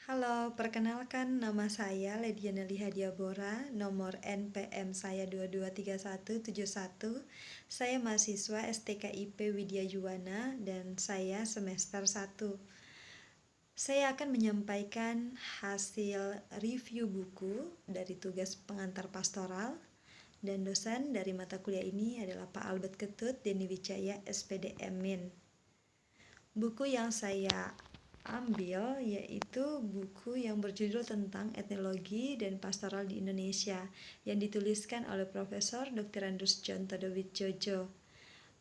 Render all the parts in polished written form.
Halo, perkenalkan nama saya Lediana Lihadiabora, nomor NPM saya 223171. Saya mahasiswa STKIP Widya Juwana dan saya semester 1. Saya akan menyampaikan hasil review buku dari tugas pengantar pastoral dan dosen dari mata kuliah ini adalah Pak Albert Ketut Deni Wijaya SPDM Min. Buku yang saya ambil yaitu buku yang berjudul tentang etnologi dan pastoral di Indonesia yang dituliskan oleh Profesor Dr. Andrews John Todowitjojo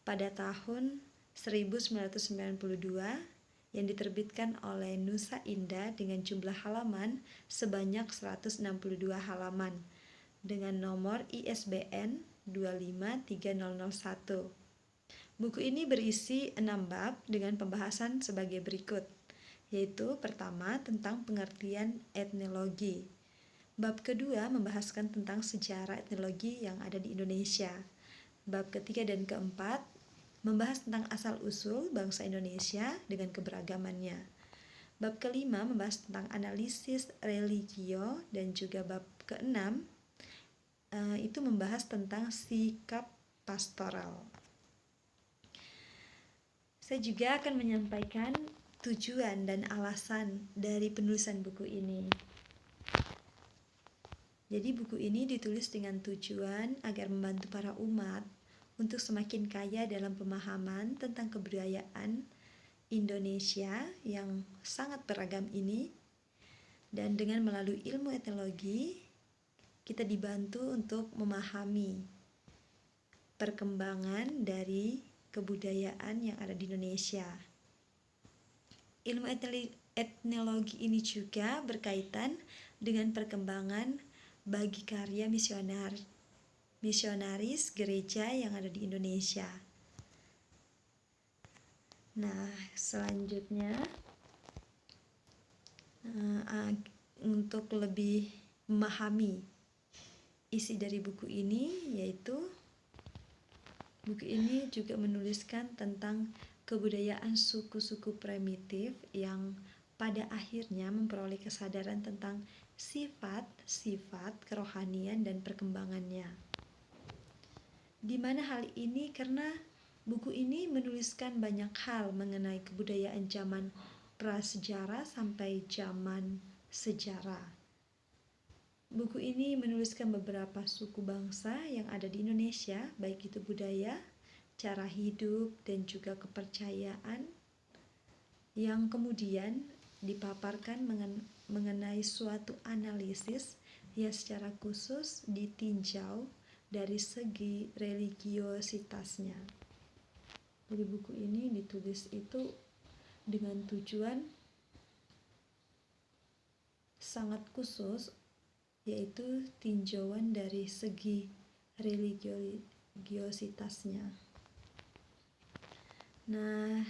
pada tahun 1992 yang diterbitkan oleh Nusa Indah dengan jumlah halaman sebanyak 162 halaman dengan nomor ISBN 25301. Buku ini berisi 6 bab dengan pembahasan sebagai berikut, yaitu pertama tentang pengertian etnologi. Bab kedua membahaskan tentang sejarah etnologi yang ada di Indonesia. Bab ketiga dan keempat membahas tentang asal-usul bangsa Indonesia dengan keberagamannya. Bab kelima membahas tentang analisis religio dan juga bab keenam itu membahas tentang sikap pastoral. Saya juga akan menyampaikan tujuan dan alasan dari penulisan buku ini. Jadi buku ini ditulis dengan tujuan agar membantu para umat untuk semakin kaya dalam pemahaman tentang kebudayaan Indonesia yang sangat beragam ini. Dan dengan melalui ilmu etnologi, kita dibantu untuk memahami perkembangan dari kebudayaan yang ada di Indonesia. Ilmu etnologi ini juga berkaitan dengan perkembangan bagi karya misionaris gereja yang ada di Indonesia. Nah, selanjutnya untuk lebih memahami isi dari buku ini, yaitu buku ini juga menuliskan tentang kebudayaan suku-suku primitif yang pada akhirnya memperoleh kesadaran tentang sifat-sifat kerohanian dan perkembangannya. Di mana hal ini karena buku ini menuliskan banyak hal mengenai kebudayaan zaman prasejarah sampai zaman sejarah. Buku ini menuliskan beberapa suku bangsa yang ada di Indonesia, baik itu budaya, cara hidup, dan juga kepercayaan yang kemudian dipaparkan mengenai suatu analisis yang secara khusus ditinjau dari segi religiositasnya. Jadi buku ini ditulis itu dengan tujuan sangat khusus, yaitu tinjauan dari segi religiositasnya. Nah,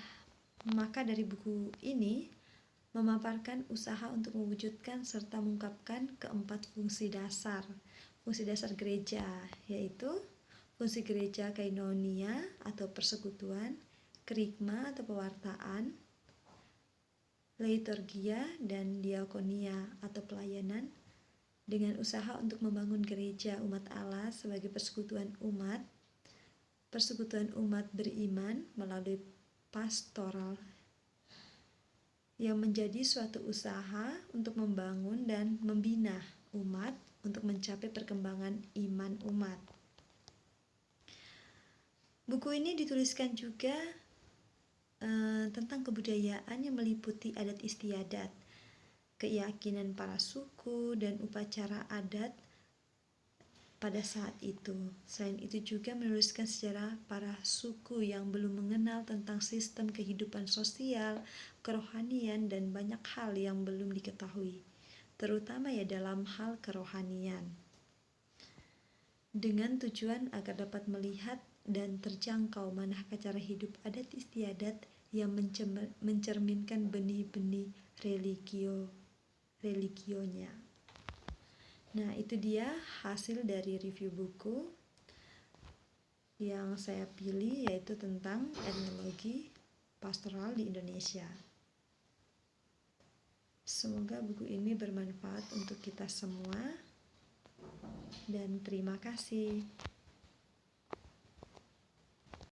maka dari buku ini memaparkan usaha untuk mewujudkan serta mengungkapkan keempat fungsi dasar gereja, yaitu fungsi gereja koinonia atau persekutuan, kerigma atau pewartaan, liturgia, dan diakonia atau pelayanan, dengan usaha untuk membangun gereja umat Allah sebagai persekutuan umat beriman melalui pastoral yang menjadi suatu usaha untuk membangun dan membina umat untuk mencapai perkembangan iman umat. Buku ini dituliskan juga tentang kebudayaan yang meliputi adat istiadat, keyakinan para suku, dan upacara adat pada saat itu. Selain itu juga menuliskan sejarah para suku yang belum mengenal tentang sistem kehidupan sosial, kerohanian, dan banyak hal yang belum diketahui, terutama dalam hal kerohanian. Dengan tujuan agar dapat melihat dan terjangkau manakah cara hidup adat istiadat yang mencerminkan benih-benih religionya. Nah, itu dia hasil dari review buku yang saya pilih, yaitu tentang etnologi pastoral di Indonesia. Semoga buku ini bermanfaat untuk kita semua, dan terima kasih.